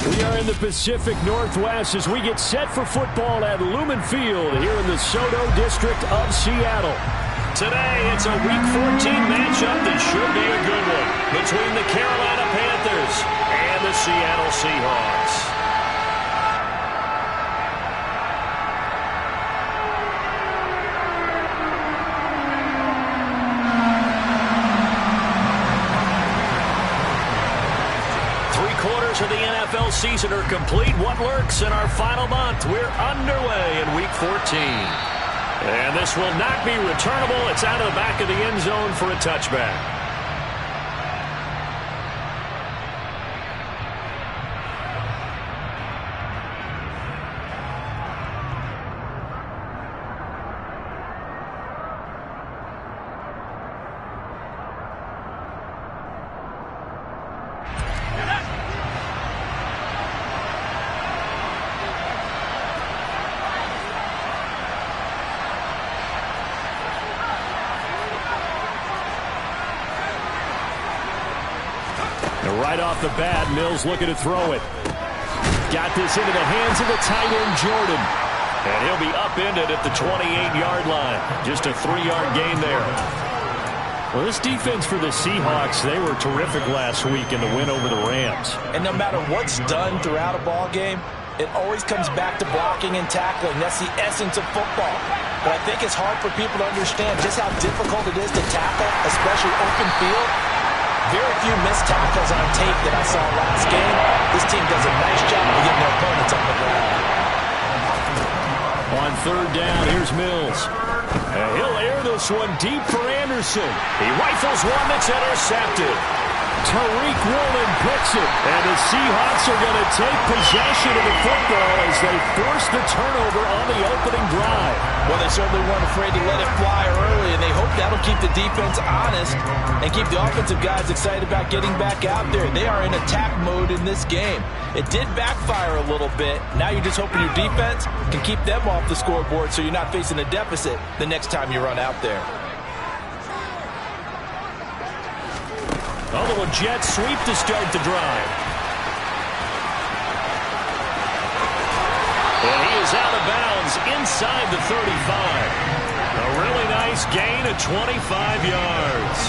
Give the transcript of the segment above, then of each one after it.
We are in the Pacific Northwest as we get set for football at Lumen Field here in the Soto District of Seattle. Today, it's a Week 14 matchup that should be a good one between the Carolina Panthers and the Seattle Seahawks. 3/4 of the NFL season are complete. What lurks in our final month? We're underway in Week 14. And this will not be returnable. It's out of the back of the end zone for a touchback. Right off the bat, Mills looking to throw it. Got this into the hands of the tight end, Jordan. And he'll be upended at the 28-yard line. Just a 3-yard gain there. Well, this defense for the Seahawks, they were terrific last week in the win over the Rams. And no matter what's done throughout a ball game, it always comes back to blocking and tackling. That's the essence of football. But I think it's hard for people to understand just how difficult it is to tackle, especially open field. Very few missed tackles on tape that I saw last game. This team does a nice job of getting their opponents on the ground. On third down, here's Mills. And he'll air this one deep for Anderson. He rifles one that's intercepted. Tariq Woolen picks it. And the Seahawks are going to take possession of the football as they force the turnover on the opening drive. Well, they certainly weren't afraid to let it fly early, and they hope that'll keep the defense honest and keep the offensive guys excited about getting back out there. They are in attack mode in this game. It did backfire a little bit. Now you're just hoping your defense can keep them off the scoreboard so you're not facing a deficit the next time you run out there. A little jet sweep to start the drive. And he is out of bounds inside the 35. A really nice gain of 25 yards.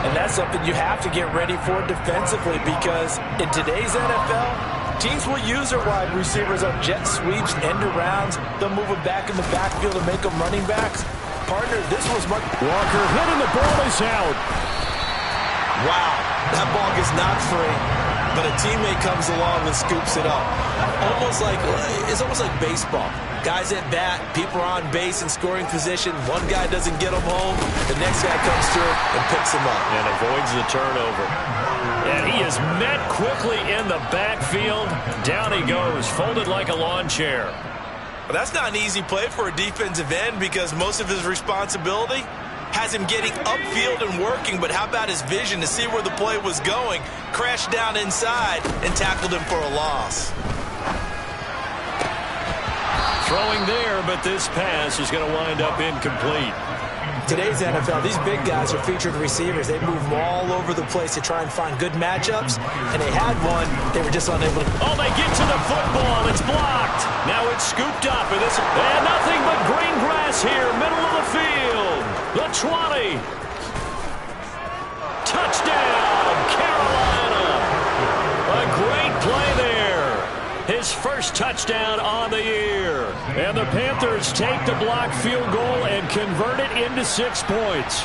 And that's something you have to get ready for defensively, because in today's NFL, teams will use their wide receivers on jet sweeps, end arounds. They'll move them back in the backfield and make them running backs. Partner, this was much... Walker hitting the ball is out. Wow, that ball gets knocked free, but a teammate comes along and scoops it up. It's almost like baseball. Guys at bat, people are on base in scoring position. One guy doesn't get them home, the next guy comes through and picks him up. And avoids the turnover. And he is met quickly in the backfield. Down he goes, folded like a lawn chair. But that's not an easy play for a defensive end, because most of his responsibility has him getting upfield and working, but how about his vision to see where the play was going, crashed down inside, and tackled him for a loss. Throwing there, but this pass is going to wind up incomplete. Today's NFL, these big guys are featured receivers. They move all over the place to try and find good matchups, and they had one. They were just unable to... Oh, they get to the football. It's blocked. Now it's scooped up, and nothing but green grass here, middle of the field. The 20. Touchdown, Carolina. A great play there. His first touchdown on the year. And the Panthers take the blocked field goal and convert it into 6 points.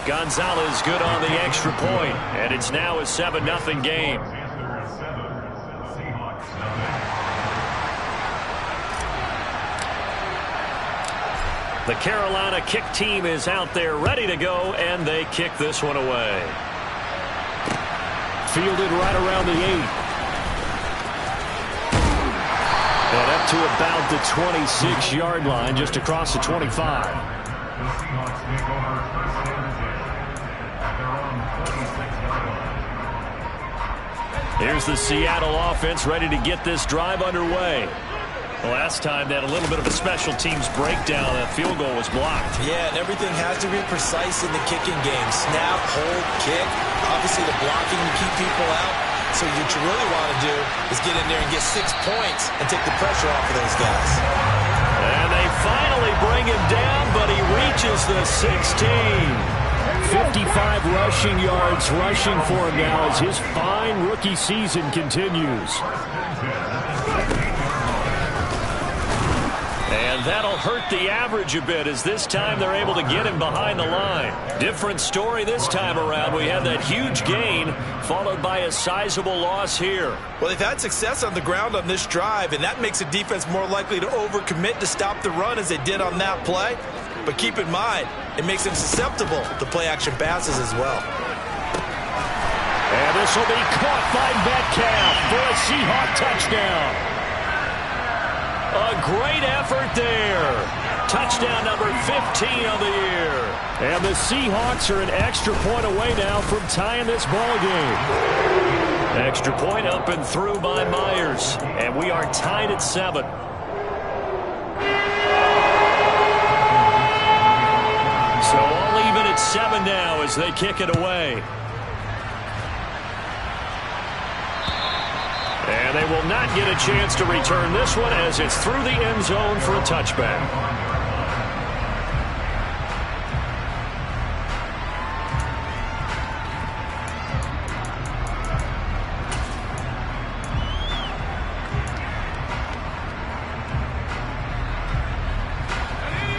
Gonzalez good on the extra point, and it's now a 7-0 game. The Carolina kick team is out there ready to go, and they kick this one away. Fielded right around the 8. And up to about the 26-yard line, just across the 25. Here's the Seattle offense ready to get this drive underway. Last time that a little bit of a special teams breakdown, that field goal was blocked. Yeah, and everything has to be precise in the kicking game. Snap, hold, kick. Obviously the blocking to keep people out. So what you really want to do is get in there and get 6 points and take the pressure off of those guys. And they finally bring him down, but he reaches the 16. 55 rushing yards rushing for him now as his fine rookie season continues. And that'll hurt the average a bit as this time they're able to get him behind the line. Different story this time around. We had that huge gain followed by a sizable loss here. Well, they've had success on the ground on this drive, and that makes a defense more likely to overcommit to stop the run as they did on that play. But keep in mind, it makes them susceptible to play-action passes as well. And this will be caught by Metcalf for a Seahawk touchdown. A great effort there. Touchdown number 15 of the year. And the Seahawks are an extra point away now from tying this ball game. Extra point up and through by Myers. And we are tied at 7. So all even at 7 now as they kick it away. And they will not get a chance to return this one as it's through the end zone for a touchback.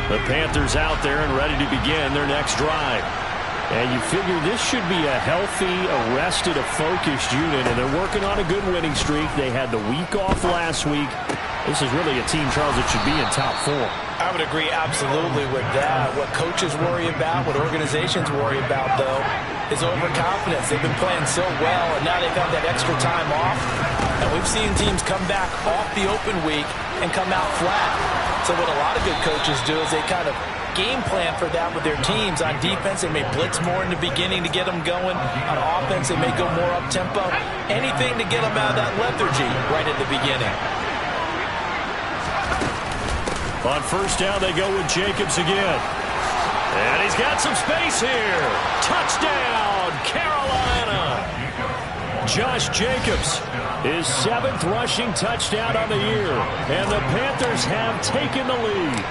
The Panthers out there and ready to begin their next drive. And you figure this should be a healthy, arrested, a focused unit, and they're working on a good winning streak. They had the week off last week. This is really a team, Charles, that should be in top 4. I would agree absolutely with that. What coaches worry about, what organizations worry about, though, is overconfidence. They've been playing so well, and now they've got that extra time off. And we've seen teams come back off the open week and come out flat. So what a lot of good coaches do is they kind of game plan for that with their teams. On defense, they may blitz more in the beginning to get them going. On offense, they may go more up-tempo. Anything to get them out of that lethargy right at the beginning. On first down, they go with Jacobs again. And he's got some space here. Touchdown, Carolina. Josh Jacobs, his 7th rushing touchdown on the year. And the Panthers have taken the lead.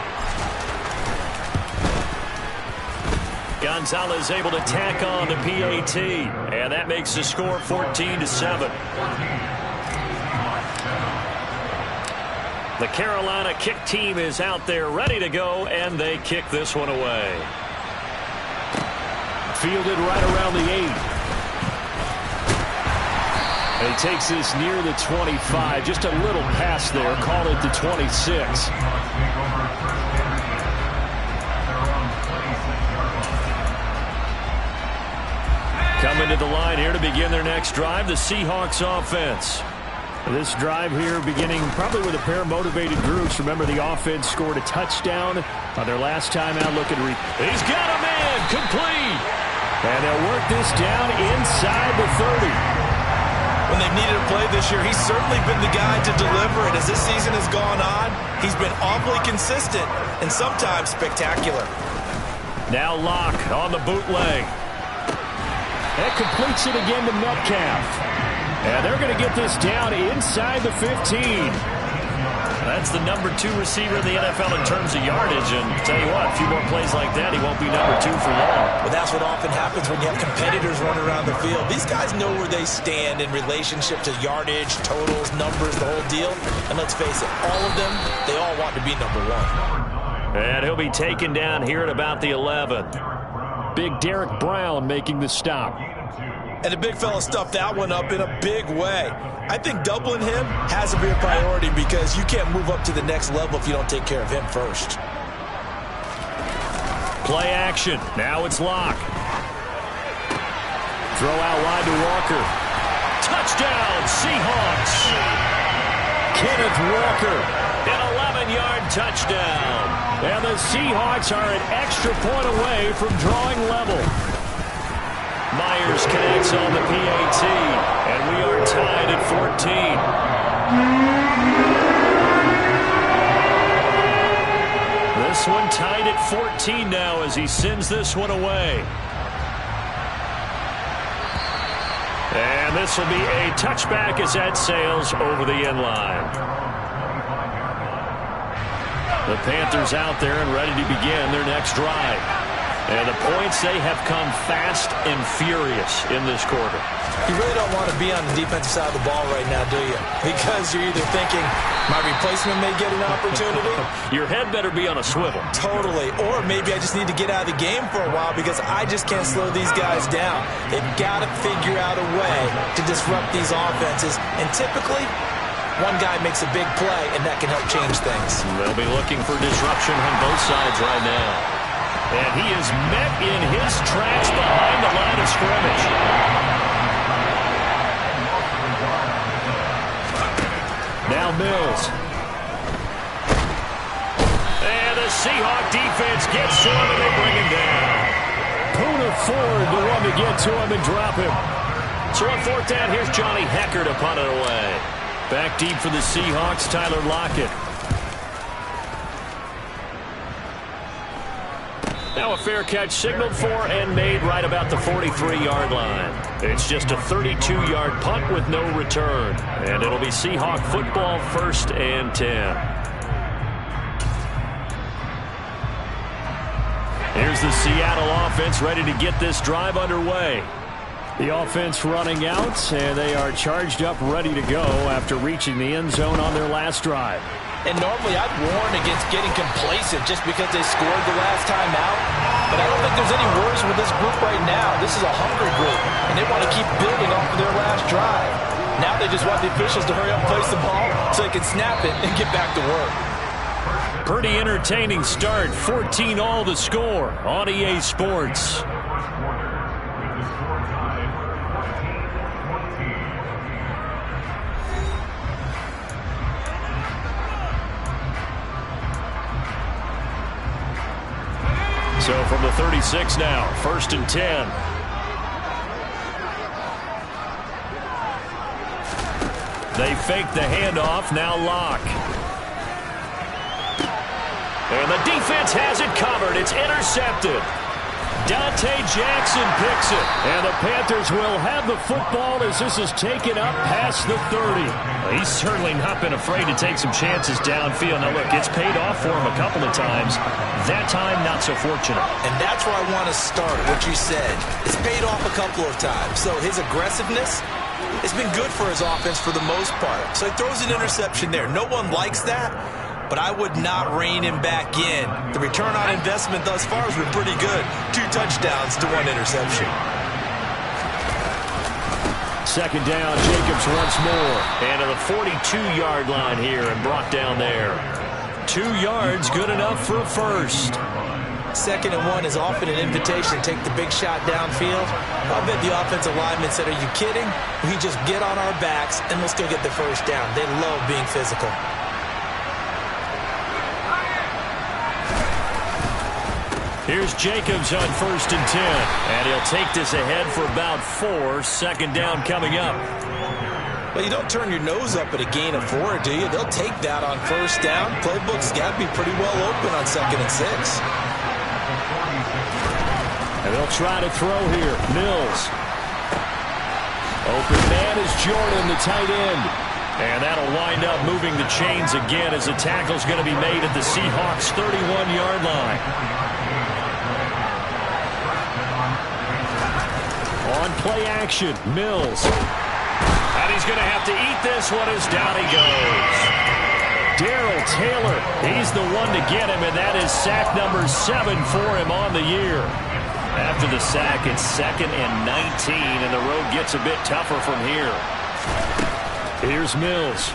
Gonzalez able to tack on the PAT, and that makes the score 14-7. The Carolina kick team is out there ready to go, and they kick this one away. Fielded right around the 8. And he takes this near the 25, just a little past there, call it the 26. Coming to the line here to begin their next drive, the Seahawks offense. This drive here beginning probably with a pair of motivated groups. Remember, the offense scored a touchdown on their last time out. He's got a man, complete. And they'll work this down inside the 30. When they've needed a play this year, he's certainly been the guy to deliver. And as this season has gone on, he's been awfully consistent and sometimes spectacular. Now Locke on the bootleg. That completes it again to Metcalf. And they're going to get this down inside the 15. That's the number 2 receiver in the NFL in terms of yardage. And tell you what, a few more plays like that, he won't be number 2 for long. Well, that's what often happens when you have competitors running around the field. These guys know where they stand in relationship to yardage, totals, numbers, the whole deal. And let's face it, all of them, they all want to be number 1. And he'll be taken down here at about the 11. Big Derek Brown making the stop. And the big fella stuffed that one up in a big way. I think doubling him has to be a priority because you can't move up to the next level if you don't take care of him first. Play action. Now it's Locke. Throw out wide to Walker. Touchdown, Seahawks. Kenneth Walker, an 11-yard touchdown. And the Seahawks are an extra point away from drawing level. Myers connects on the PAT, and we are tied at 14. 14 now as he sends this one away. And this will be a touchback as that sails over the end line. The Panthers out there and ready to begin their next drive. And the points, they have come fast and furious in this quarter. You really don't want to be on the defensive side of the ball right now, do you? Because you're either thinking, my replacement may get an opportunity. Your head better be on a swivel. Totally. Or maybe I just need to get out of the game for a while because I just can't slow these guys down. They've got to figure out a way to disrupt these offenses. And typically, one guy makes a big play, and that can help change things. They'll be looking for disruption on both sides right now. And he is met in his tracks behind the line of scrimmage. Now Mills. And the Seahawk defense gets to him and they bring him down. Poona Ford, the one to get to him and drop him. So on fourth down, here's Johnny Hecker to punt it away. Back deep for the Seahawks, Tyler Lockett. Now a fair catch signaled for and made right about the 43-yard line. It's just a 32-yard punt with no return. And it'll be Seahawk football, 1st and 10. Here's the Seattle offense ready to get this drive underway. The offense running out, and they are charged up, ready to go after reaching the end zone on their last drive. And normally I'd warn against getting complacent just because they scored the last time out. But I don't think there's any worries with this group right now. This is a hungry group, and they want to keep building off of their last drive. Now they just want the officials to hurry up and place the ball so they can snap it and get back to work. Pretty entertaining start. 14-all the score on EA Sports. So from the 36 now, 1st and 10. They fake the handoff, now Locke. And the defense has it covered. It's intercepted. Dante Jackson picks it. And the Panthers will have the football as this is taken up past the 30. Well, he's certainly not been afraid to take some chances downfield. Now, look, it's paid off for him a couple of times. That time, not so fortunate. And that's where I want to start, what you said. It's paid off a couple of times. So his aggressiveness, it's been good for his offense for the most part. So he throws an interception there. No one likes that. But I would not rein him back in. The return on investment thus far has been pretty good. 2 touchdowns to 1 interception. Second down, Jacobs once more. And to the 42-yard line here and brought down there. 2 yards, good enough for a first. 2nd and 1 is often an invitation to take the big shot downfield. I bet the offensive lineman said, are you kidding? We just get on our backs and we'll still get the first down. They love being physical. Here's Jacobs on 1st and 10. And he'll take this ahead for about 4. 2nd down coming up. Well, you don't turn your nose up at a gain of 4, do you? They'll take that on 1st down. Playbook's got to be pretty well open on 2nd and 6. And they'll try to throw here. Mills. Open man is Jordan, the tight end. And that'll wind up moving the chains again as the tackle's going to be made at the Seahawks' 31-yard line. On play action, Mills. And he's going to have to eat this one as down he goes. Darrell Taylor, he's the one to get him, and that is sack number 7 for him on the year. After the sack, it's 2nd and 19, and the road gets a bit tougher from here. Here's Mills.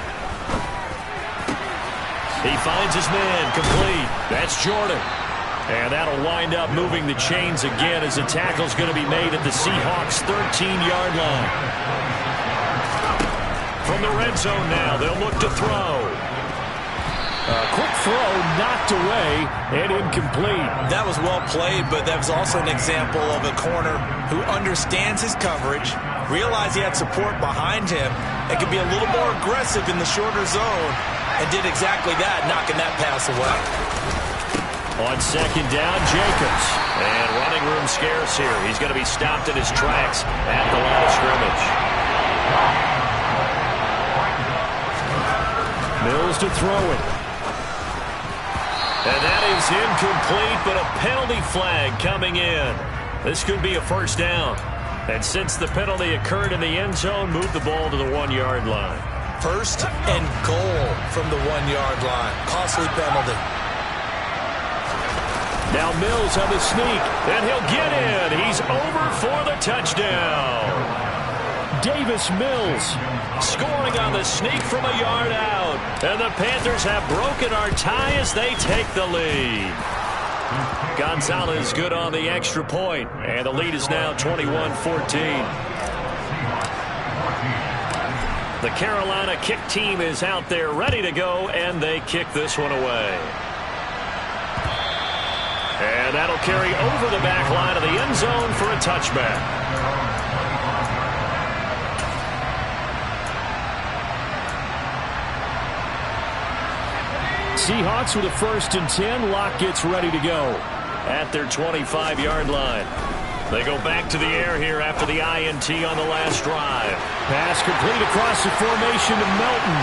He finds his man, complete. That's Jordan. And that'll wind up moving the chains again as the tackle's going to be made at the Seahawks' 13-yard line. From the red zone now, they'll look to throw. A quick throw knocked away and incomplete. That was well played, but that was also an example of a corner who understands his coverage, realized he had support behind him, and could be a little more aggressive in the shorter zone, and did exactly that, knocking that pass away. On second down, Jacobs. And running room scarce here. He's going to be stopped in his tracks at the line of scrimmage. Mills to throw it. And that is incomplete, but a penalty flag coming in. This could be a first down. And since the penalty occurred in the end zone, move the ball to the 1-yard line. First and goal from the 1-yard line. Costly penalty. Now Mills on the sneak, and he'll get in. He's over for the touchdown. Davis Mills scoring on the sneak from a yard out. And the Panthers have broken our tie as they take the lead. Gonzalez good on the extra point, and the lead is now 21-14. The Carolina kick team is out there ready to go, and they kick this one away. And that'll carry over the back line of the end zone for a touchback. Seahawks with a 1st and 10. Locke gets ready to go at their 25-yard line. They go back to the air here after the INT on the last drive. Pass complete across the formation to Melton.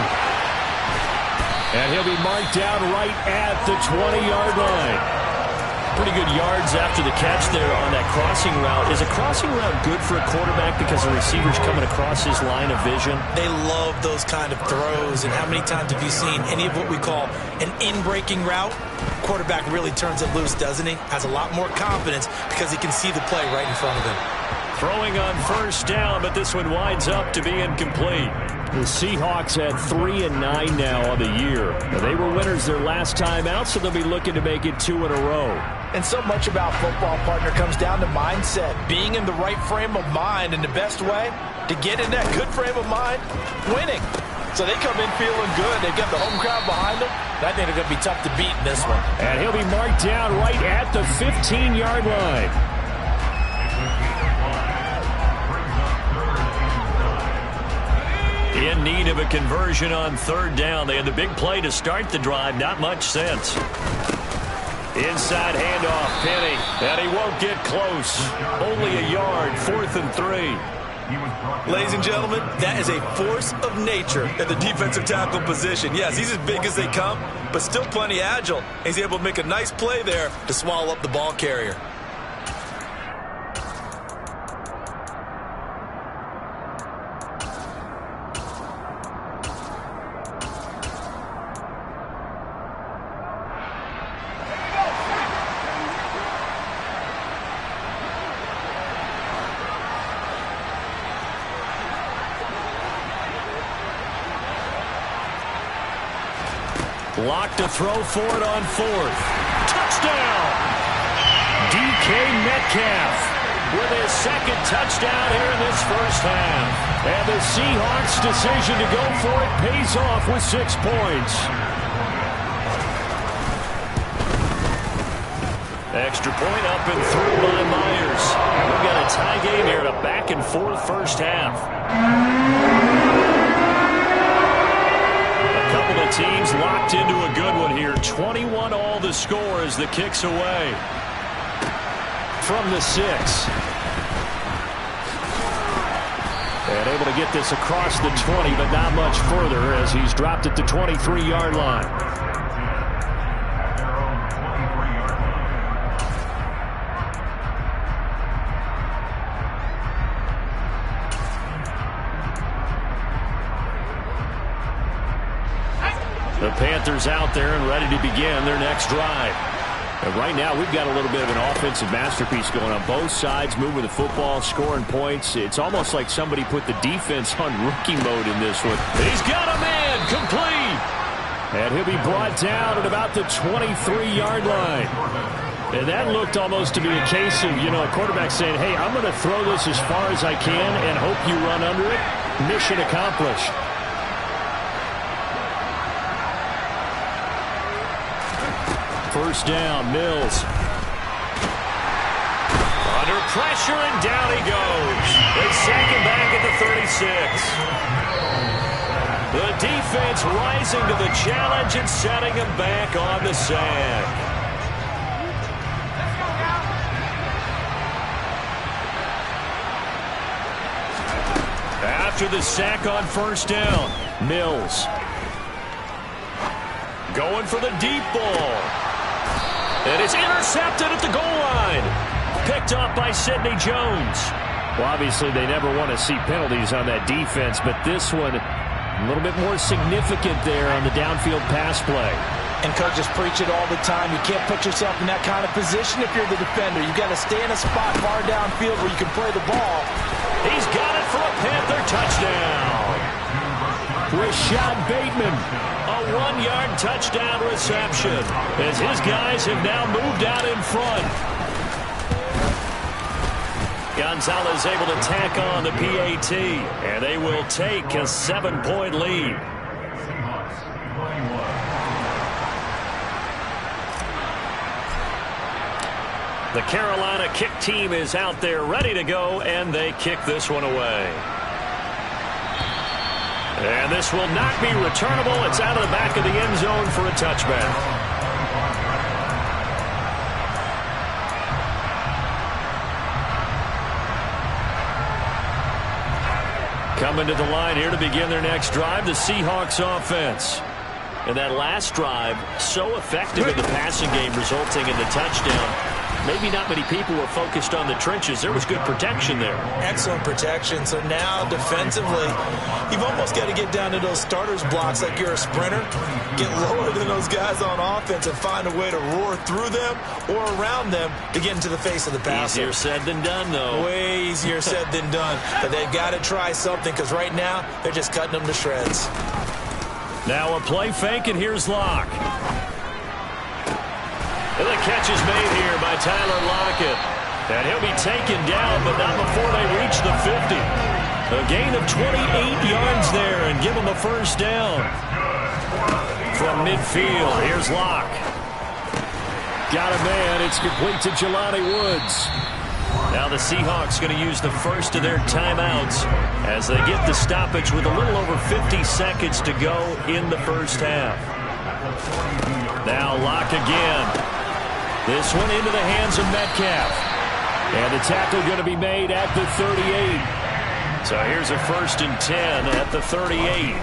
And he'll be marked down right at the 20-yard line. Pretty good yards after the catch there on that crossing route. Is a crossing route good for a quarterback because the receiver's coming across his line of vision? They love those kind of throws. And how many times have you seen any of what we call an in-breaking route? Quarterback really turns it loose, doesn't he? Has a lot more confidence because he can see the play right in front of him. Throwing on first down, but this one winds up to be incomplete. The Seahawks at 3-9 now on the year. They were winners their last time out, so they'll be looking to make it 2 in a row. And so much about football, partner, comes down to mindset. Being in the right frame of mind, and the best way to get in that good frame of mind, winning. So they come in feeling good. They've got the home crowd behind them. I think they're going to be tough to beat in this one. And he'll be marked down right at the 15-yard line. In need of a conversion on 3rd down. They had the big play to start the drive. Not much sense. Inside handoff, Penny. And he won't get close. Only a yard, 4th and 3. Ladies and gentlemen, that is a force of nature at the defensive tackle position. Yes, he's as big as they come, but still plenty agile. He's able to make a nice play there to swallow up the ball carrier. Locke to throw for it on 4th. Touchdown! DK Metcalf with his 2nd touchdown here in this first half. And the Seahawks' decision to go for it pays off with 6 points. Extra point up and through by Myers. We've got a tie game here in a back-and-forth first half. Couple of teams locked into a good one here. 21 all the score as the kick's away from the 6. And able to get this across the 20, but not much further as he's dropped at the 23-yard line. The Panthers out there and ready to begin their next drive. And right now, we've got a little bit of an offensive masterpiece going on both sides, moving the football, scoring points. It's almost like somebody put the defense on rookie mode in this one. He's got a man, complete. And he'll be brought down at about the 23-yard line. And that looked almost to be a case of, a quarterback saying, hey, I'm going to throw this as far as I can and hope you run under it. Mission accomplished. First down, Mills. Under pressure, and down he goes. They sack him back at the 36. The defense rising to the challenge and setting him back on the sack. after the sack on first down. Mills going for the deep ball. And it's intercepted at the goal line. Picked up by Sidney Jones. Well, obviously they never want to see penalties on that defense, but this one a little bit more significant there on the downfield pass play. And coaches preach it all the time. You can't put yourself in that kind of position if you're the defender. You've got to stay in a spot far downfield where you can play the ball. He's got it for a Panther touchdown. Rashad Bateman, a 1-yard touchdown reception as his guys have now moved out in front. Gonzalez able to tack on the PAT, and they will take a 7-point lead. The Carolina kick team is out there ready to go, and they kick this one away. And this will not be returnable. It's out of the back of the end zone for a touchback. Coming to the line here to begin their next drive, the Seahawks offense. And that last drive, so effective in the passing game, resulting in the touchdown. Maybe not many people were focused on the trenches. There was good protection there. Excellent protection. So now defensively, you've almost got to get down to those starters blocks like you're a sprinter. Get lower than those guys on offense and find a way to roar through them or around them to get into the face of the passer. Easier said than done, though. Way easier said than done. But they've got to try something because right now they're just cutting them to shreds. Now a play fake, and here's Locke. And the catch is made here by Tyler Lockett. And he'll be taken down, but not before they reach the 50. A gain of 28 yards there and give him a first down. From midfield, here's Locke. Got a man. It's complete to Jelani Woods. Now the Seahawks going to use the first of their timeouts as they get the stoppage with a little over 50 seconds to go in the first half. Now Locke again. This one into the hands of Metcalf. And the tackle going to be made at the 38. So here's a 1st and 10 at the 38.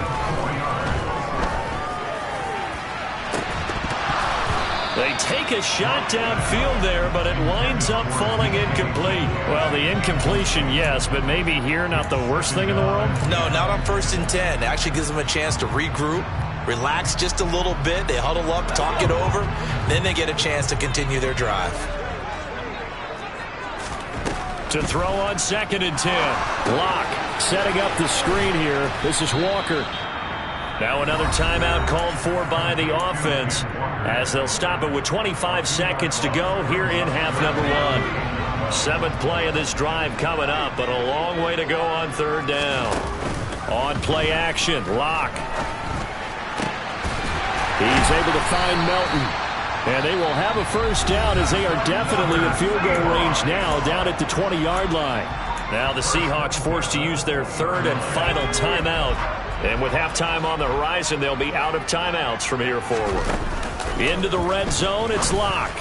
They take a shot downfield there, but it winds up falling incomplete. Well, the incompletion, yes, but maybe here not the worst thing in the world? No, not on 1st and 10. It actually gives them a chance to regroup. Relax just a little bit. They huddle up, talk it over. Then they get a chance to continue their drive. To throw on 2nd and 10. Locke setting up the screen here. This is Walker. Now another timeout called for by the offense as they'll stop it with 25 seconds to go here in half number 1. 7th play of this drive coming up, but a long way to go on 3rd down. On play action, Locke. He's able to find Melton. And they will have a first down as they are definitely in field goal range now down at the 20-yard line. Now the Seahawks forced to use their 3rd and final timeout. And with halftime on the horizon, they'll be out of timeouts from here forward. Into the red zone, it's Locke.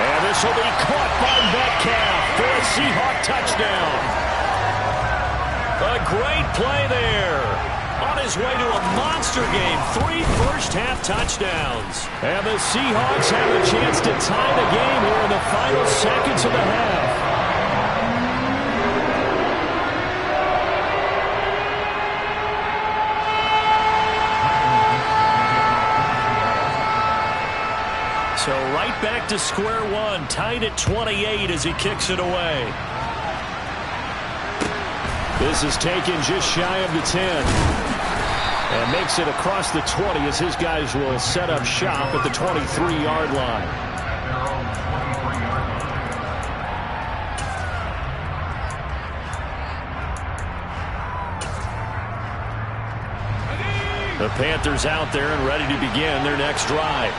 And this will be caught by Metcalf for a Seahawk touchdown. A great play there. On his way to a monster game, 3 first-half touchdowns. And the Seahawks have a chance to tie the game here in the final seconds of the half. So right back to square one, tied at 28 as he kicks it away. This is taken just shy of the 10. And makes it across the 20 as his guys will set up shop at the 23-yard line. The Panthers out there and ready to begin their next drive.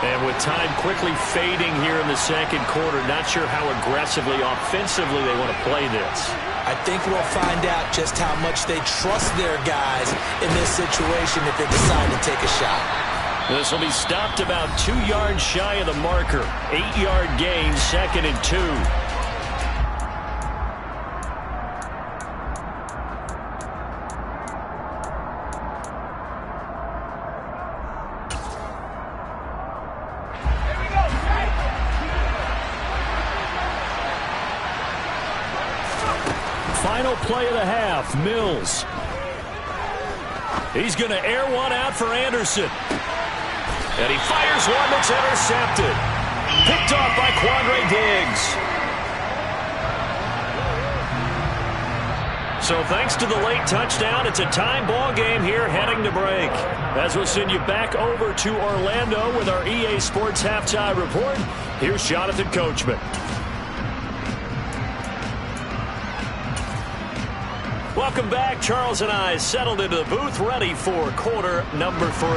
And with time quickly fading here in the 2nd quarter, not sure how aggressively, offensively they want to play this. I think we'll find out just how much they trust their guys in this situation if they decide to take a shot. This will be stopped about 2 yards shy of the marker. 8-yard gain, 2nd and 2. final play of the half. Mills. He's going to air one out for Anderson. And he fires one that's intercepted. Picked off by Quandre Diggs. So thanks to the late touchdown, it's a time ball game here heading to break. As we'll send you back over to Orlando with our EA Sports Halftime Report, here's Jonathan Coachman. Welcome back. Charles and I settled into the booth, ready for quarter number 3.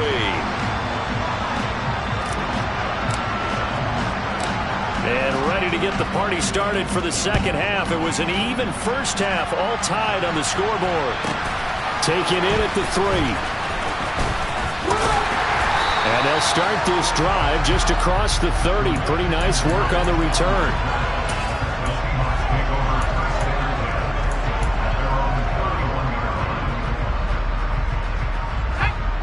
And ready to get the party started for the second half. It was an even first half, all tied on the scoreboard. Taken in at the 3. And they'll start this drive just across the 30. Pretty nice work on the return.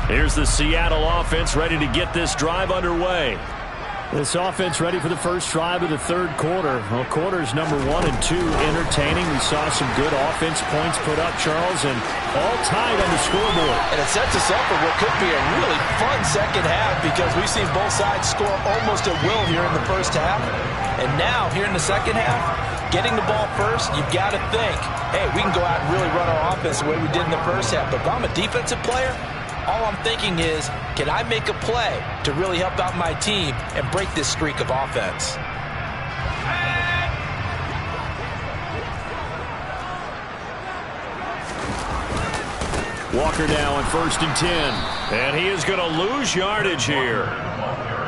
Here's the Seattle offense ready to get this drive underway. This offense ready for the first drive of the third quarter. Well, quarters number 1 and 2 entertaining. We saw some good offense points put up, Charles, and all tied on the scoreboard. And it sets us up for what could be a really fun second half because we've seen both sides score almost at will here in the first half. And now, here in the second half, getting the ball first, you've got to think, hey, we can go out and really run our offense the way we did in the first half. But if I'm a defensive player, all I'm thinking is, can I make a play to really help out my team and break this streak of offense? Walker now on 1st and 10. And he is going to lose yardage here.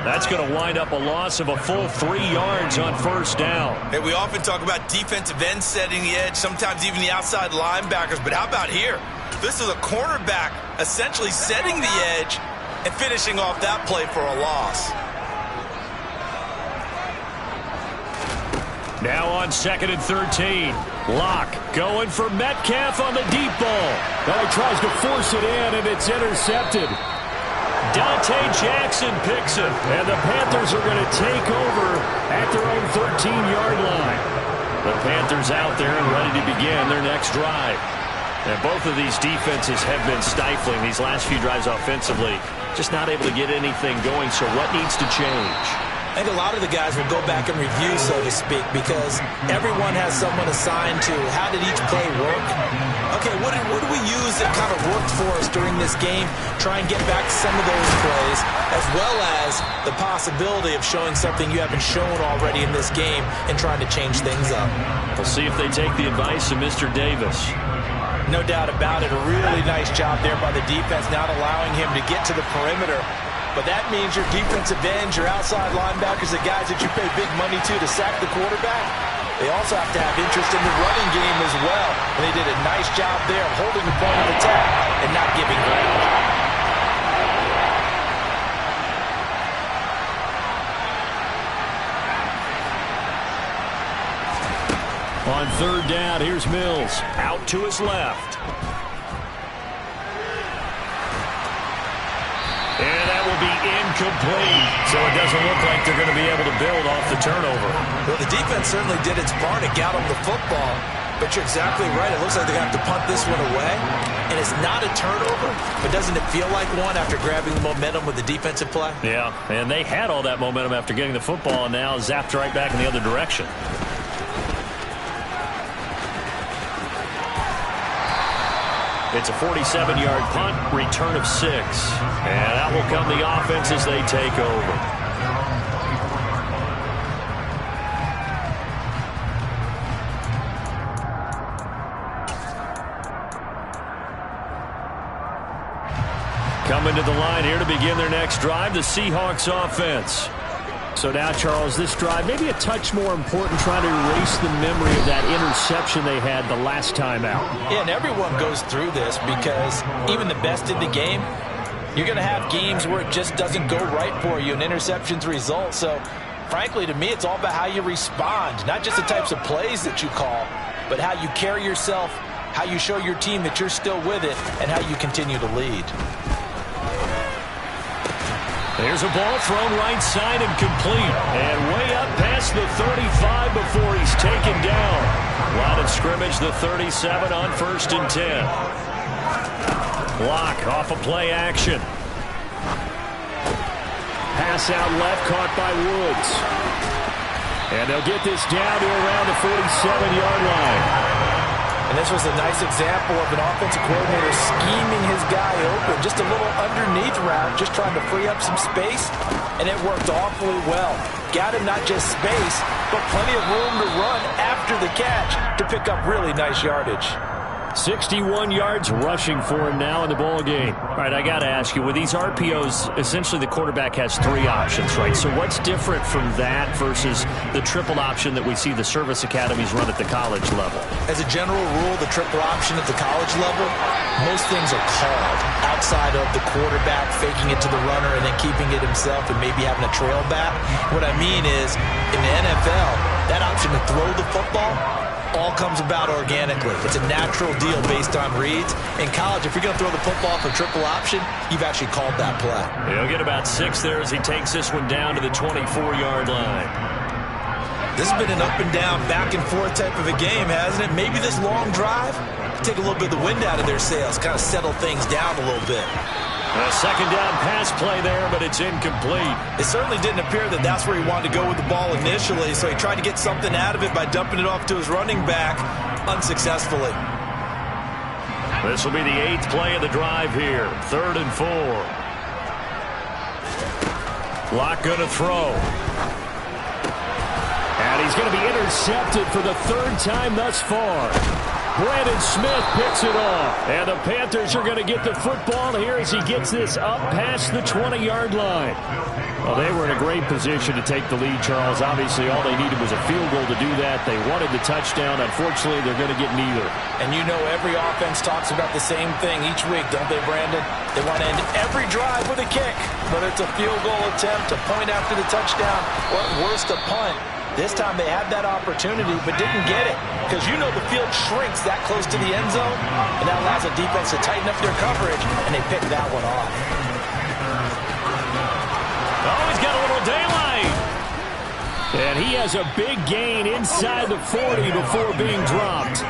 That's going to wind up a loss of a full 3 yards on first down. Hey, we often talk about defensive ends setting the edge, sometimes even the outside linebackers. But how about here? This is a cornerback essentially setting the edge and finishing off that play for a loss. Now on 2nd and 13. Locke going for Metcalf on the deep ball. Now he tries to force it in, and it's intercepted. Dante Jackson picks it, and the Panthers are going to take over at their own 13-yard line. The Panthers out there and ready to begin their next drive. And both of these defenses have been stifling these last few drives offensively. Just not able to get anything going, so what needs to change? I think a lot of the guys will go back and review, so to speak, because everyone has someone assigned to how did each play work. Okay, what did we use that kind of worked for us during this game? Try and get back some of those plays, as well as the possibility of showing something you haven't shown already in this game and trying to change things up. We'll see if they take the advice of Mr. Davis. No doubt about it. A really nice job there by the defense, not allowing him to get to the perimeter. But that means your defensive ends, your outside linebackers, the guys that you pay big money to sack the quarterback, they also have to have interest in the running game as well. And they did a nice job there of holding the point of attack and not giving ground. On 3rd down, here's Mills. Out to his left. And that will be incomplete. So it doesn't look like they're going to be able to build off the turnover. Well, the defense certainly did its part to get them the football. But you're exactly right. It looks like they're going to have to punt this one away. And it's not a turnover, but doesn't it feel like one after grabbing the momentum with the defensive play? Yeah, and they had all that momentum after getting the football and now zapped right back in the other direction. It's a 47-yard punt, return of 6. And out will come the offense as they take over. Coming to the line here to begin their next drive, the Seahawks offense. So now, Charles, this drive maybe a touch more important, trying to erase the memory of that interception they had the last time out. Yeah, and everyone goes through this because even the best in the game, you're going to have games where it just doesn't go right for you and interceptions result. So, frankly, to me, it's all about how you respond, not just the types of plays that you call, but how you carry yourself, how you show your team that you're still with it, and how you continue to lead. There's a ball thrown right side and complete. And way up past the 35 before he's taken down. Line of scrimmage, the 37 on 1st and 10. Block off a play action. Pass out left, caught by Woods. And they'll get this down to around the 47-yard line. And this was a nice example of an offensive coordinator scheming his guy open. Just a little underneath route, just trying to free up some space, and it worked awfully well. Got him not just space, but plenty of room to run after the catch to pick up really nice yardage. 61 yards rushing for him now in the ball game. All right, I got to ask you, with these RPOs, essentially the quarterback has 3 options, right? So what's different from that versus the triple option that we see the service academies run at the college level? As a general rule, the triple option at the college level, most things are called outside of the quarterback faking it to the runner and then keeping it himself and maybe having a trail back. What I mean is, in the NFL, that option to throw the football all comes about organically. It's a natural deal based on reads. In college, if you're going to throw the football for triple option, you've actually called that play. He'll get about 6 there as he takes this one down to the 24-yard line. This has been an up and down, back and forth type of a game, hasn't it? Maybe this long drive take a little bit of the wind out of their sails, kind of settle things down a little bit. A second down pass play there, but it's incomplete. It certainly didn't appear that that's where he wanted to go with the ball initially, so he tried to get something out of it by dumping it off to his running back unsuccessfully. This will be the 8th play of the drive here. 3rd and 4. Locke going to throw. And he's going to be intercepted for the 3rd time thus far. Brandon Smith picks it off. And the Panthers are going to get the football here as he gets this up past the 20-yard line. Well, they were in a great position to take the lead, Charles. Obviously, all they needed was a field goal to do that. They wanted the touchdown. Unfortunately, they're going to get neither. And you know every offense talks about the same thing each week, don't they, Brandon? They want to end every drive with a kick, whether it's a field goal attempt, a point after the touchdown, or at worst, a punt. This time they had that opportunity but didn't get it because you know the field shrinks that close to the end zone, and that allows the defense to tighten up their coverage, and they pick that one off. Oh, he's got a little daylight. And he has a big gain inside the 40 before being dropped.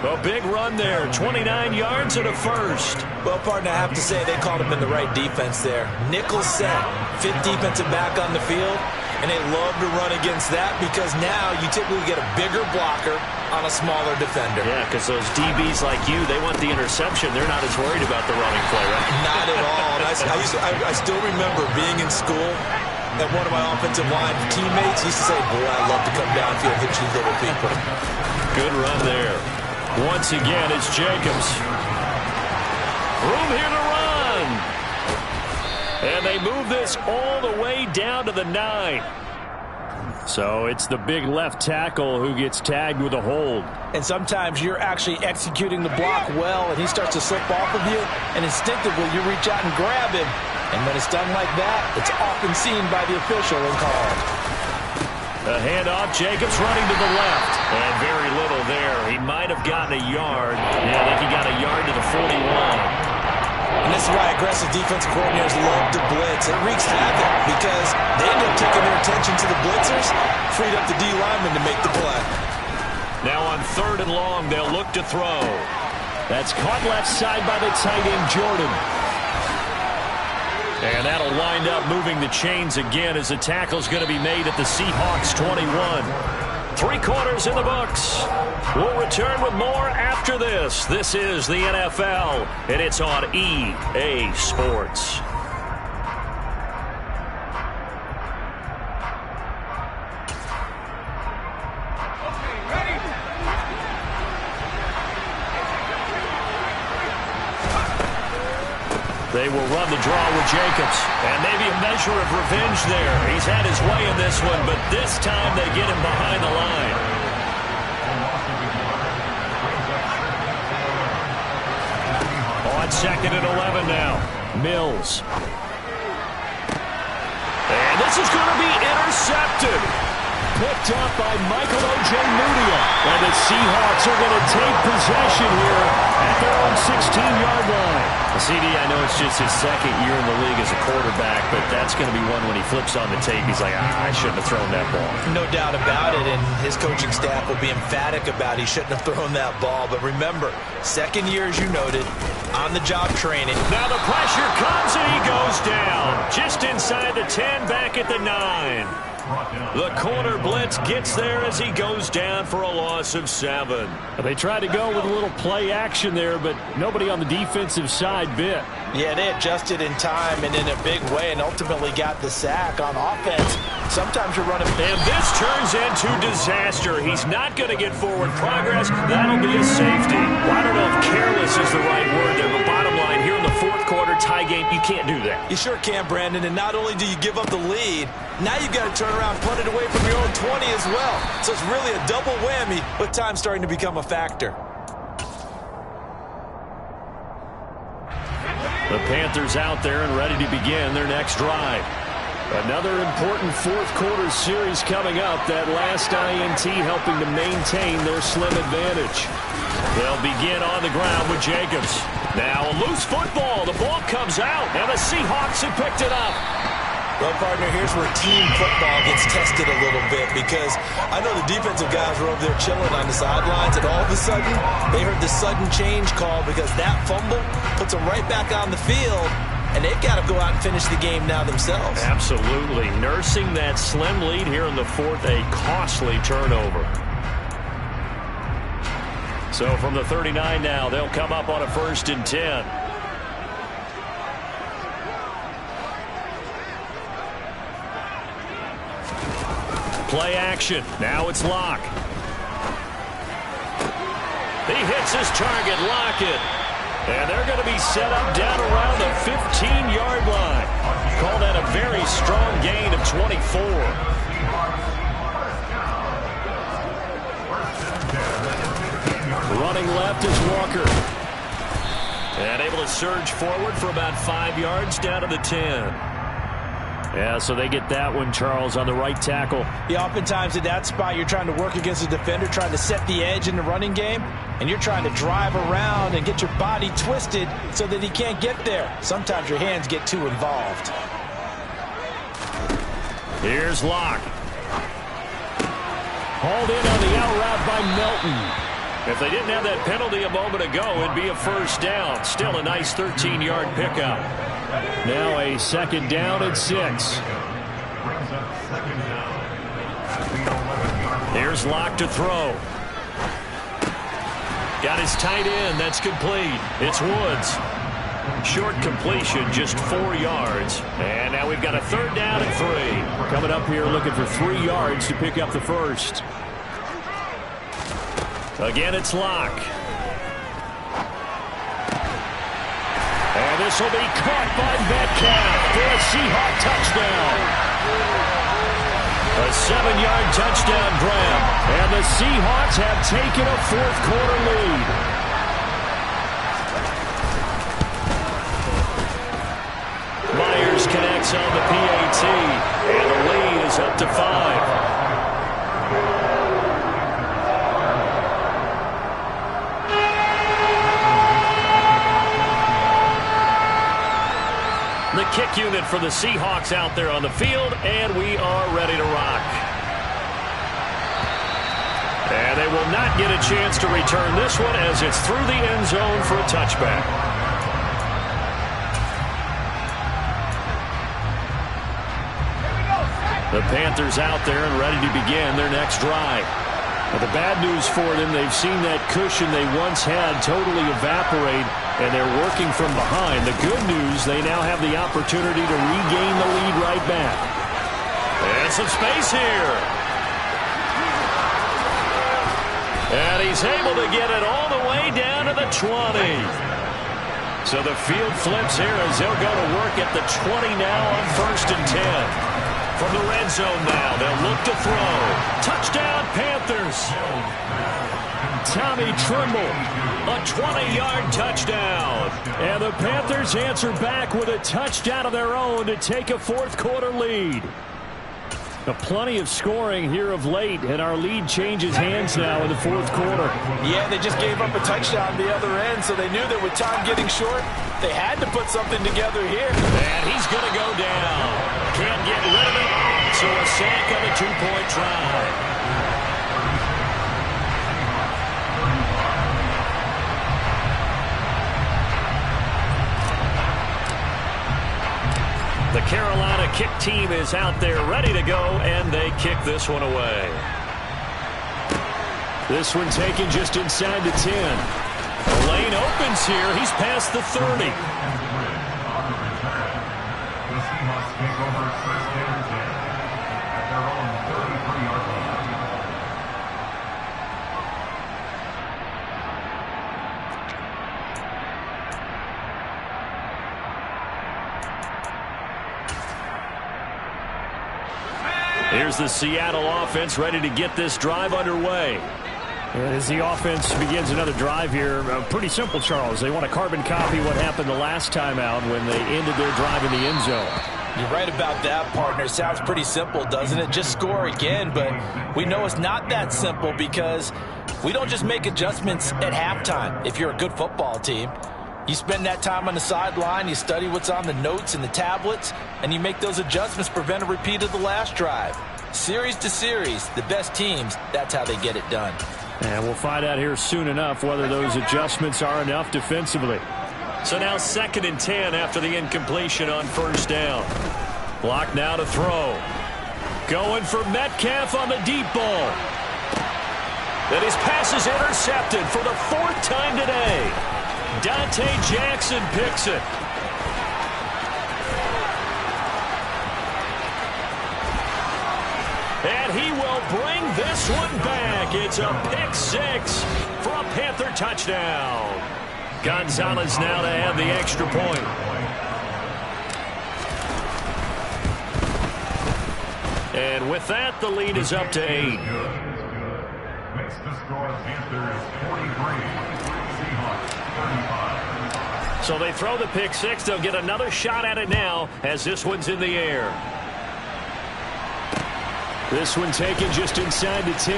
A big run there, 29 yards and a first. Well, partner, I have to say they called him in the right defense there. Nickel set, 5th defensive back on the field. And they love to run against that because now you typically get a bigger blocker on a smaller defender. Yeah, because those DBs like you, they want the interception. They're not as worried about the running play, right? Not at all. And I still remember being in school and one of my offensive line teammates used to say, boy, I love to come downfield and hit you little people. Good run there. Once again, it's Jacobs. Room here to run. And they move this all the way down to the 9. So it's the big left tackle who gets tagged with a hold. And sometimes you're actually executing the block well, and he starts to slip off of you, and instinctively you reach out and grab him. And when it's done like that, it's often seen by the official and called. A handoff, Jacobs running to the left. And very little there. He might have gotten a yard. Yeah, I think he got a yard to the 41. And this is why aggressive defensive coordinators love to blitz. It wreaks havoc because they end up taking their attention to the blitzers, freed up the D lineman to make the play. Now on 3rd and long, they'll look to throw. That's caught left side by the tight end, Jordan. And that'll wind up moving the chains again as the tackle's going to be made at the Seahawks 21. 3 quarters in the books. We'll return with more after this. This is the NFL, and it's on EA Sports. They will run the draw with Jacobs. And maybe a measure of revenge there. He's had his way in this one, but this time they get him behind the line. On 2nd and 11 now. Mills. And this is going to be intercepted. Picked up by Michael O.J. Mudia. And the Seahawks are going to take possession here at their own 16-yard line. CD, I know it's just his second year in the league as a quarterback, but that's going to be one when he flips on the tape. He's like, I shouldn't have thrown that ball. No doubt about it, and his coaching staff will be emphatic about he shouldn't have thrown that ball. But remember, second year, as you noted, on-the-job training. Now the pressure comes, and he goes down. Just inside the 10, back at the 9. The corner blitz gets there as he goes down for a loss of 7. They tried to go with a little play action there, but nobody on the defensive side bit. Yeah, they adjusted in time and in a big way and ultimately got the sack on offense. Sometimes you're running. And this turns into disaster. He's not going to get forward progress. That'll be a safety. Well, I don't know if careless is the right word there, but bottom line, here in the fourth quarter, tie game, you can't do that. You sure can, Brandon, and not only do you give up the lead, now you've got to turn around and punt it away from your own 20 as well. So it's really a double whammy, but time's starting to become a factor. The Panthers out there and ready to begin their next drive. Another important fourth quarter series coming up. That last INT helping to maintain their slim advantage. They'll begin on the ground with Jacobs. Now a loose football. The ball comes out, and the Seahawks have picked it up. Well, partner, here's where team football gets tested a little bit, because I know the defensive guys were over there chilling on the sidelines, and all of a sudden, they heard the sudden change call because that fumble puts them right back on the field, and they've got to go out and finish the game now themselves. Absolutely. Nursing that slim lead here in the fourth, a costly turnover. So from the 39 now, they'll come up on a 1st and 10. Play action. Now it's Locke. He hits his target, Lockett. And they're going to be set up down around the 15-yard line. Call that a very strong gain of 24. Running left is Walker. And able to surge forward for about 5 yards down to the 10. Yeah, so they get that one, Charles, on the right tackle. Yeah, oftentimes at that spot, you're trying to work against a defender, trying to set the edge in the running game, and you're trying to drive around and get your body twisted so that he can't get there. Sometimes your hands get too involved. Here's Locke. Hauled in on the out route by Melton. If they didn't have that penalty a moment ago, it'd be a first down. Still a nice 13-yard pickup. Now a 2nd down and 6. Here's Locke to throw. Got his tight end. That's complete. It's Woods. Short completion, just 4 yards. And now we've got a 3rd down and 3. Coming up here looking for 3 yards to pick up the first. Again, it's Locke. And this will be caught by Metcalf for a Seahawk touchdown. A 7-yard touchdown grab. And the Seahawks have taken a fourth quarter lead. Myers connects on the PAT. And the lead is up to 5. The kick unit for the Seahawks out there on the field, and we are ready to rock. And they will not get a chance to return this one as it's through the end zone for a touchback. The Panthers out there and ready to begin their next drive. But the bad news for them, they've seen that cushion they once had totally evaporate, and they're working from behind. The good news, they now have the opportunity to regain the lead right back. And some space here. And he's able to get it all the way down to the 20. So the field flips here as they'll go to work at the 20 now on 1st and 10. From the red zone now, they'll look to throw. Touchdown, Panthers. Tommy Trimble, a 20-yard touchdown. And the Panthers answer back with a touchdown of their own to take a fourth quarter lead. Plenty of scoring here of late, and our lead changes hands now in the fourth quarter. Yeah, they just gave up a touchdown on the other end, so they knew that with time getting short, They had to put something together here. And he's going to go down. Can't get rid of it. So a sack on a two-point try. The Carolina kick team is out there ready to go, and they kick this one away. This one taken just inside the 10. The lane opens here. He's past the 30. Here's the Seattle offense ready to get this drive underway. As the offense begins another drive here, pretty simple, Charles. They want to carbon copy what happened the last time out when they ended their drive in the end zone. You're right about that, partner. Sounds pretty simple, doesn't it? Just score again, but we know it's not that simple because we don't just make adjustments at halftime if you're a good football team. You spend that time on the sideline, you study what's on the notes and the tablets, and you make those adjustments to prevent a repeat of the last drive. Series to series, the best teams, that's how they get it done. And we'll find out here soon enough whether those adjustments are enough defensively. So now 2nd and 10 after the incompletion on first down. Block now to throw. Going for Metcalf on the deep ball. And his pass is intercepted for the 4th time today. Dante Jackson picks it. And he will bring this one back. It's a pick 6 for a Panther touchdown. Gonzalez now to have the extra point. And with that, the lead is up to 8. Makes the score Panthers 43, Seahawks 35. So they throw the pick 6. They'll get another shot at it now as this one's in the air. This one taken just inside the 10.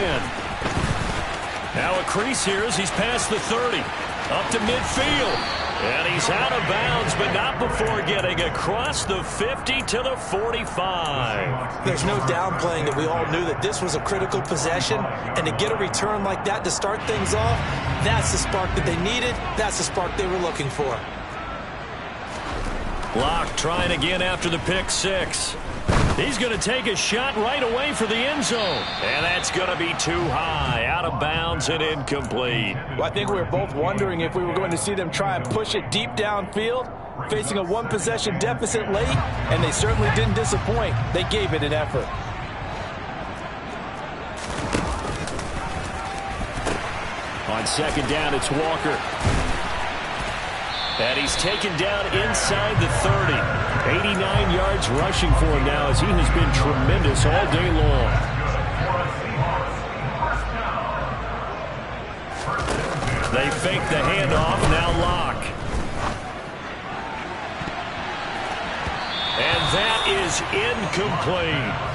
Now a crease here as he's past the 30. Up to midfield. And he's out of bounds, but not before getting across the 50 to the 45. There's no downplaying that we all knew that this was a critical possession, and to get a return like that to start things off, that's the spark that they needed. That's the spark they were looking for. Locke trying again after the pick 6. He's going to take a shot right away for the end zone. And that's going to be too high. Out of bounds and incomplete. Well, I think we were both wondering if we were going to see them try and push it deep downfield, facing a one-possession deficit late, and they certainly didn't disappoint. They gave it an effort. On 2nd down, it's Walker. And he's taken down inside the 30. 89 yards rushing for him now as he has been tremendous all day long. They fake the handoff, now Locke. And that is incomplete.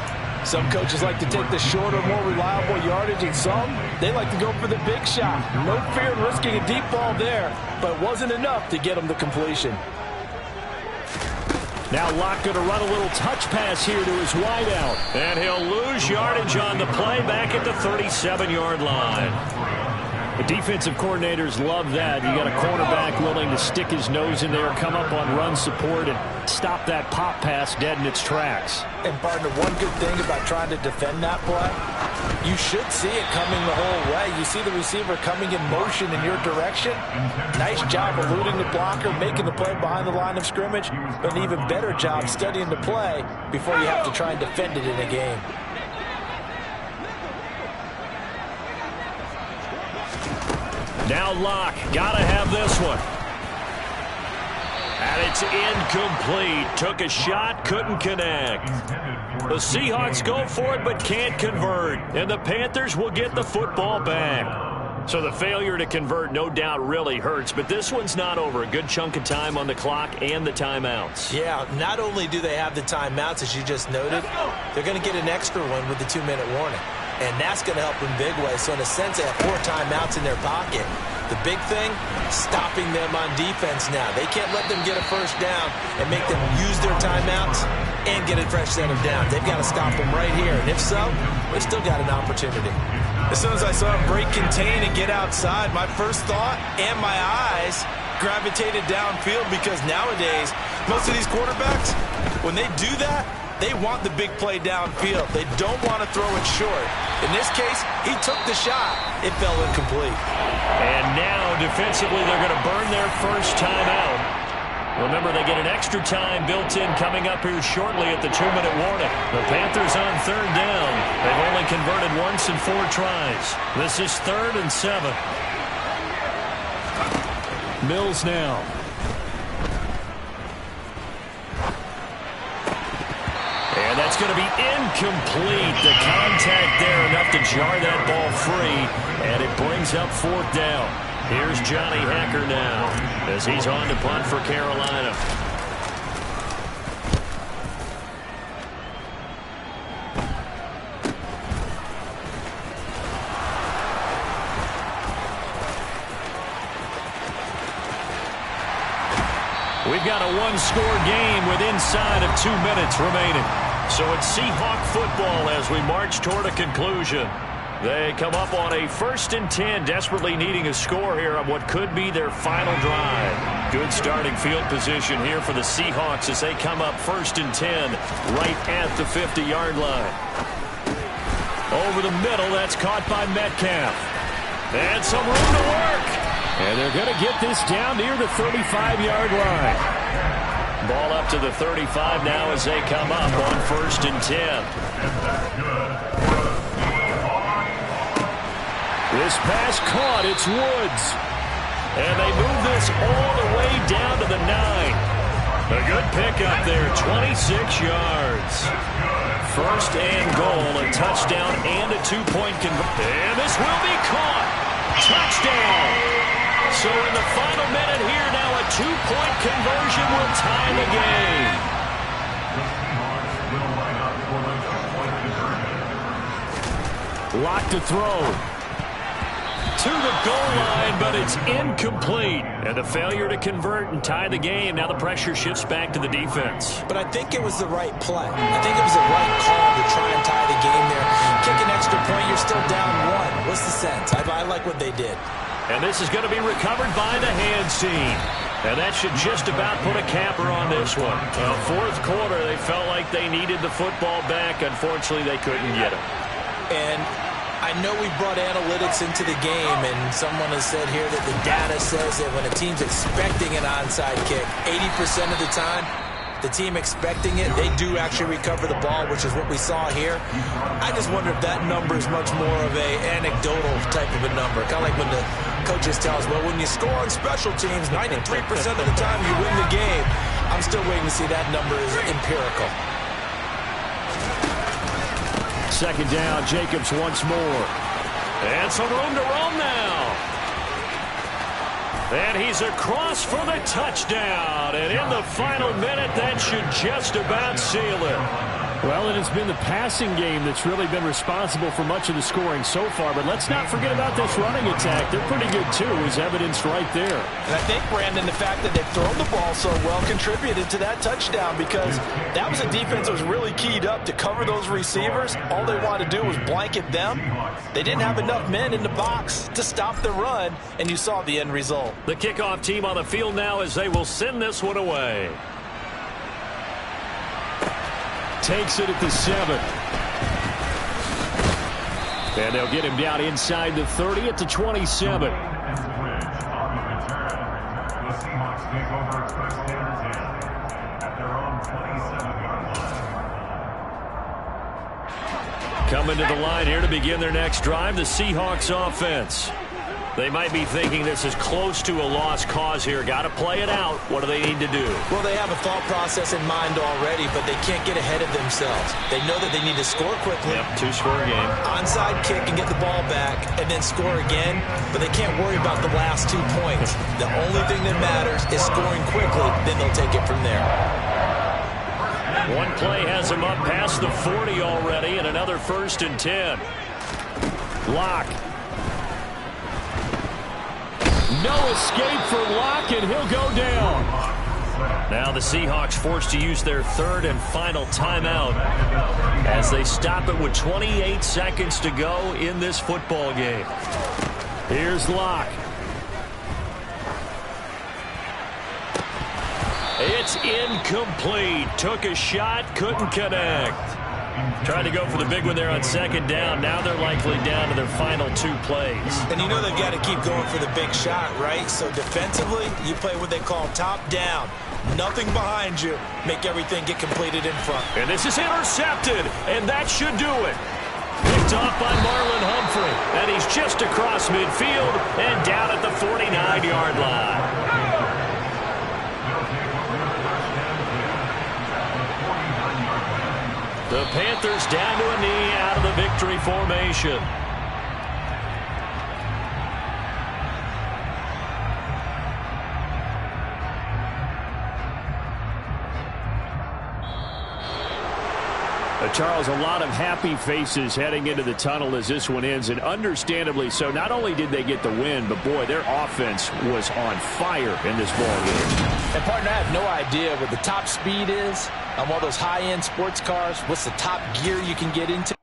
Some coaches like to take the shorter, more reliable yardage, and some, they like to go for the big shot. No fear in risking a deep ball there, but it wasn't enough to get him the completion. Now Locke going to run a little touch pass here to his wideout. And he'll lose yardage on the play back at the 37-yard line. The defensive coordinators love that. You got a cornerback willing to stick his nose in there, come up on run support, and stop that pop pass dead in its tracks. And, partner, one good thing about trying to defend that play, you should see it coming the whole way. You see the receiver coming in motion in your direction. Nice job eluding the blocker, making the play behind the line of scrimmage, but an even better job studying the play before you have to try and defend it in a game. Now Locke, gotta have this one. And it's incomplete. Took a shot, couldn't connect. The Seahawks go for it, but can't convert. And the Panthers will get the football back. So the failure to convert, no doubt, really hurts. But this one's not over. A good chunk of time on the clock and the timeouts. Yeah, not only do they have the timeouts, as you just noted, they're going to get an extra one with the 2-minute warning. And that's going to help in big way. So in a sense, they have 4 timeouts in their pocket. The big thing, stopping them on defense now. They can't let them get a first down and make them use their timeouts and get a fresh set of downs. They've got to stop them right here. And if so, they've still got an opportunity. As soon as I saw him break contain and get outside, my first thought and my eyes gravitated downfield, because nowadays, most of these quarterbacks, when they do that, they want the big play downfield. They don't want to throw it short. In this case, he took the shot. It fell incomplete. And now, defensively, they're going to burn their first time out. Remember, they get an extra time built in coming up here shortly at the 2-minute warning. The Panthers on third down. They've only converted once in 4 tries. This is 3rd and 7. Mills now. And that's going to be incomplete. The contact there enough to jar that ball free. And it brings up 4th down. Here's Johnny Hacker now as he's on to punt for Carolina. We've got a 1-score game with inside of 2 minutes remaining. So it's Seahawk football as we march toward a conclusion. They come up on a 1st and 10, desperately needing a score here on what could be their final drive. Good starting field position here for the Seahawks as they come up 1st and 10 right at the 50-yard line. Over the middle, that's caught by Metcalf. And some room to work. And they're going to get this down near the 35-yard line. Ball up to the 35 now as they come up on 1st and 10. This pass caught. It's Woods. And they move this all the way down to the 9. A good pickup there, 26 yards. 1st and goal, a touchdown and a 2-point conversion. And this will be caught. Touchdown. So in the final minute here now, a 2-point conversion will tie the game. Lock to throw. To the goal line, but it's incomplete. And a failure to convert and tie the game. Now the pressure shifts back to the defense. But I think it was the right play. I think it was the right call to try and tie the game there. Kick an extra point, you're still down 1. What's the sense? I like what they did. And this is going to be recovered by the hands team. And that should just about put a capper on this one. 4th quarter, they felt like they needed the football back. Unfortunately, they couldn't get it. And I know we brought analytics into the game, and someone has said here that the data says that when a team's expecting an onside kick, 80% of the time, the team expecting it, they do actually recover the ball, which is what we saw here. I just wonder if that number is much more of a anecdotal type of a number. Kind of like when the coaches tell us, well, when you score on special teams, 93% of the time you win the game. I'm still waiting to see that number is empirical. 2nd down, Jacobs once more. And some room to roam now. And he's across for the touchdown. And in the final minute, that should just about seal it. Well, and it's been the passing game that's really been responsible for much of the scoring so far. But let's not forget about this running attack. They're pretty good, too, as evidenced right there. And I think, Brandon, the fact that they've thrown the ball so well contributed to that touchdown, because that was a defense that was really keyed up to cover those receivers. All they wanted to do was blanket them. They didn't have enough men in the box to stop the run, and you saw the end result. The kickoff team on the field now as they will send this one away. Takes it at the 7. And they'll get him down inside the 30 at the 27. The Seahawks take over first and 10 at their own 27-yard line. Coming to the line here to begin their next drive, the Seahawks offense. They might be thinking this is close to a lost cause here. Got to play it out. What do they need to do? Well, they have a thought process in mind already, but they can't get ahead of themselves. They know that they need to score quickly. Yep, 2-score game. Onside kick and get the ball back and then score again, but they can't worry about the last 2 points. The only thing that matters is scoring quickly, then they'll take it from there. One play has them up past the 40 already, and another 1st and 10. Lock. no escape for Locke, and he'll go down. Now the Seahawks forced to use their third and final timeout as they stop it with 28 seconds to go in this football game. Here's Locke. It's incomplete. Took a shot, couldn't connect. Tried to go for the big one there on second down. Now they're likely down to their final 2 plays. And you know they've got to keep going for the big shot, right? So defensively, you play what they call top down. Nothing behind you. Make everything get completed in front. And this is intercepted, and that should do it. Picked off by Marlon Humphrey, and he's just across midfield and down at the 49-yard line. The Panthers down to a knee out of the victory formation. Charles, a lot of happy faces heading into the tunnel as this one ends, and understandably so. Not only did they get the win, but boy, their offense was on fire in this ball game. And partner, I have no idea what the top speed is on one of those high-end sports cars. What's the top gear you can get into?